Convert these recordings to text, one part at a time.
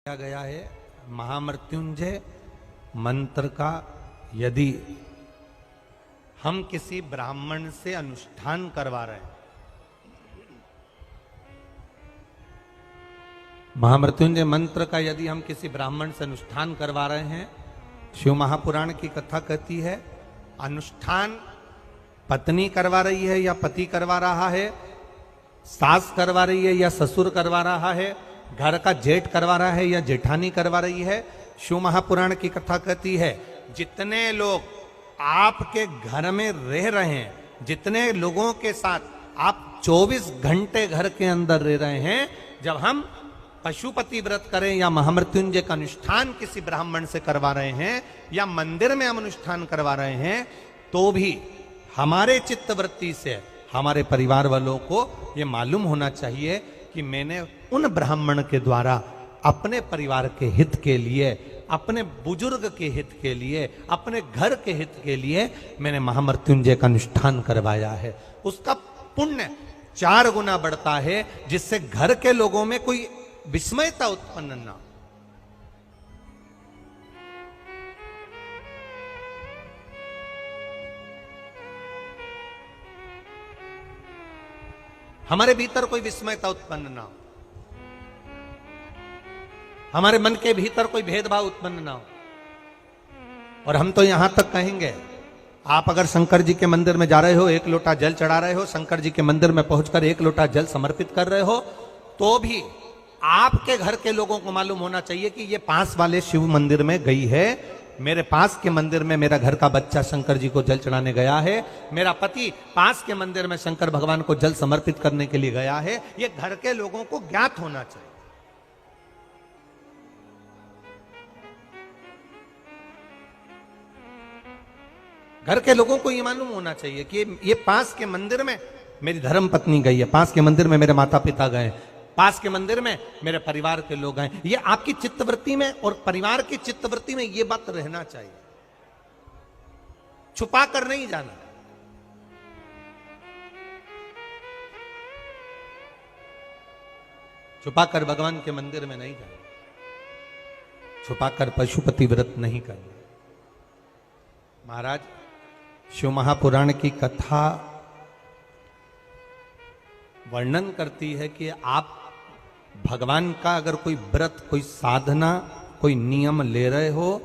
किया गया है महामृत्युंजय मंत्र का यदि हम किसी ब्राह्मण से अनुष्ठान करवा रहे हैं, महामृत्युंजय मंत्र का यदि हम किसी ब्राह्मण से अनुष्ठान करवा रहे हैं, शिव महापुराण की कथा कहती है अनुष्ठान पत्नी करवा रही है या पति करवा रहा है, सास करवा रही है या ससुर करवा रहा है, घर का जेठ करवा रहा है या जेठानी करवा रही है। शिव महापुराण की कथा कहती है जितने लोग आपके घर में रह रहे हैं, जितने लोगों के साथ आप 24 घंटे घर के अंदर रह रहे हैं, जब हम पशुपति व्रत करें या महामृत्युंजय का अनुष्ठान किसी ब्राह्मण से करवा रहे हैं या मंदिर में हम अनुष्ठान करवा रहे हैं, तो भी हमारे चित्तवृत्ति से हमारे परिवार वालों को ये मालूम होना चाहिए कि मैंने उन ब्राह्मण के द्वारा अपने परिवार के हित के लिए, अपने बुजुर्ग के हित के लिए, अपने घर के हित के लिए मैंने महामृत्युंजय का अनुष्ठान करवाया है। उसका पुण्य 4 गुना बढ़ता है, जिससे घर के लोगों में कोई विस्मयता उत्पन्न ना हो। हमारे भीतर कोई विस्मयता उत्पन्न ना हो, हमारे मन के भीतर कोई भेदभाव उत्पन्न ना हो। और हम तो यहां तक कहेंगे, आप अगर शंकर जी के मंदिर में जा रहे हो, 1 लोटा जल चढ़ा रहे हो, शंकर जी के मंदिर में पहुंचकर 1 लोटा जल समर्पित कर रहे हो, तो भी आपके घर के लोगों को मालूम होना चाहिए कि ये पास वाले शिव मंदिर में गई है, मेरे पास के मंदिर में मेरा घर का बच्चा शंकर जी को जल चढ़ाने गया है, मेरा पति पास के मंदिर में शंकर भगवान को जल समर्पित करने के लिए गया है। ये घर के लोगों को ज्ञात होना चाहिए। घर के लोगों को ये मालूम होना चाहिए कि ये पास के मंदिर में मेरी धर्म पत्नी गई है, पास के मंदिर में मेरे माता पिता गए, पास के मंदिर में मेरे परिवार के लोग हैं। ये आपकी चित्तवृत्ति में और परिवार की चित्तवृत्ति में ये बात रहना चाहिए, छुपा कर नहीं जाना। छुपाकर भगवान के मंदिर में नहीं जाना, छुपाकर पशुपति व्रत नहीं करना। महाराज, शिव महापुराण की कथा वर्णन करती है कि आप भगवान का अगर कोई व्रत, कोई साधना, कोई नियम ले रहे हो,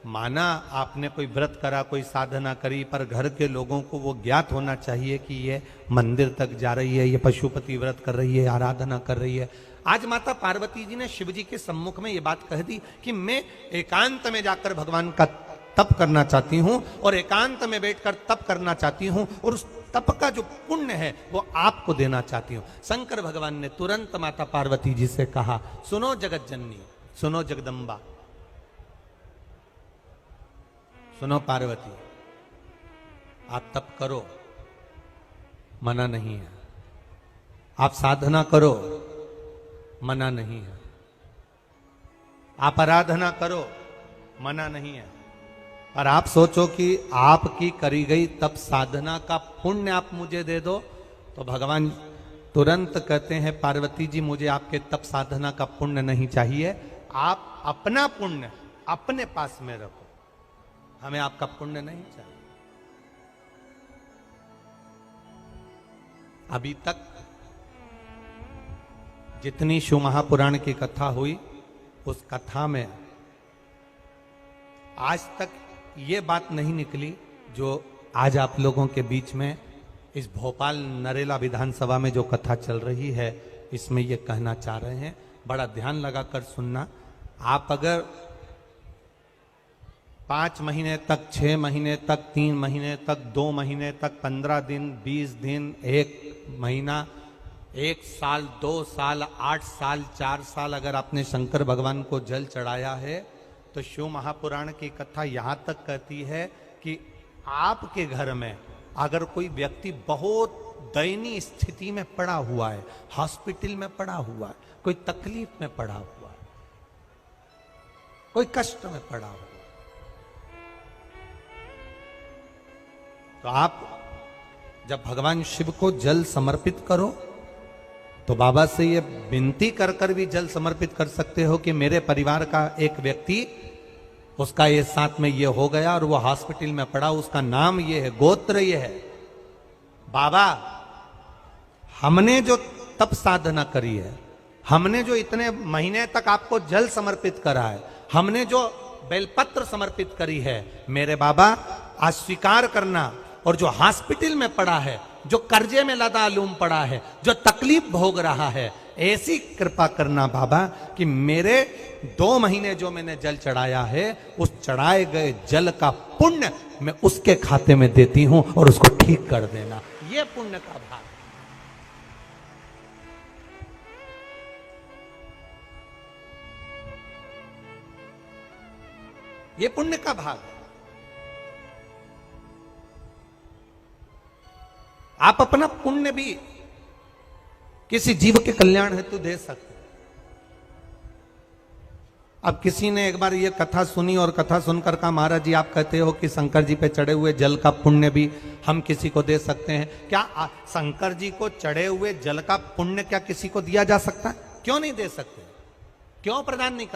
माना आपने कोई व्रत करा, कोई साधना करी, पर घर के लोगों को वो ज्ञात होना चाहिए कि ये मंदिर तक जा रही है, ये पशुपति व्रत कर रही है, आराधना कर रही है। आज माता पार्वती जी ने शिव जी के सम्मुख में ये बात कह दी कि मैं एकांत में जाकर भगवान का तप करना चाहती हूं और एकांत में बैठकर तप करना चाहती हूं, और उस तप का जो पुण्य है वो आपको देना चाहती हूं। शंकर भगवान ने तुरंत माता पार्वती जी से कहा, सुनो जगत जननी, सुनो जगदम्बा, सुनो पार्वती, आप तप करो, मना नहीं है, आप साधना करो, मना नहीं है, आप आराधना करो, मना नहीं है, और आप सोचो कि आपकी करी गई तप साधना का पुण्य आप मुझे दे दो, तो भगवान तुरंत कहते हैं पार्वती जी मुझे आपके तप साधना का पुण्य नहीं चाहिए, आप अपना पुण्य अपने पास में रखो, हमें आपका पुण्य नहीं चाहिए। अभी तक जितनी शिव महापुराण की कथा हुई, उस कथा में आज तक ये बात नहीं निकली जो आज आप लोगों के बीच में इस भोपाल नरेला विधानसभा में जो कथा चल रही है, इसमें ये कहना चाह रहे हैं। बड़ा ध्यान लगाकर सुनना। आप अगर 5 महीने तक, 6 महीने तक, 3 महीने तक, 2 महीने तक, 15 दिन, 20 दिन, 1 महीना, 1 साल, 2 साल, 8 साल, 4 साल अगर आपने शंकर भगवान को जल चढ़ाया है, तो शिव महापुराण की कथा यहां तक कहती है कि आपके घर में अगर कोई व्यक्ति बहुत दयनीय स्थिति में पड़ा हुआ है, हॉस्पिटल में पड़ा हुआ है, कोई तकलीफ में पड़ा हुआ है, कोई कष्ट में पड़ा हुआ है, तो आप जब भगवान शिव को जल समर्पित करो तो बाबा से ये विनती कर कर भी जल समर्पित कर सकते हो कि मेरे परिवार का एक व्यक्ति, उसका ये साथ में ये हो गया और वो हॉस्पिटल में पड़ा, उसका नाम ये है, गोत्र ये है। बाबा हमने जो तप साधना करी है, हमने जो इतने महीने तक आपको जल समर्पित करा है, हमने जो बेलपत्र समर्पित करी है, मेरे बाबा आज स्वीकार करना। और जो हॉस्पिटल में पड़ा है, जो कर्जे में लदालूम पड़ा है, जो तकलीफ भोग रहा है, ऐसी कृपा करना बाबा कि मेरे 2 महीने जो मैंने जल चढ़ाया है, उस चढ़ाए गए जल का पुण्य मैं उसके खाते में देती हूं और उसको ठीक कर देना। यह पुण्य का भाग। ये पुण्य का भाग है। आप अपना पुण्य भी किसी जीव के कल्याण हेतु दे सकते हैं। अब किसी ने एक बार ये कथा सुनी और कथा सुनकर कहा, महाराज जी आप कहते हो कि शंकर जी पे चढ़े हुए जल का पुण्य भी हम किसी को दे सकते हैं क्या? शंकर जी को चढ़े हुए जल का पुण्य क्या किसी को दिया जा सकता है? क्यों नहीं दे सकते? क्यों प्रदान नहीं कर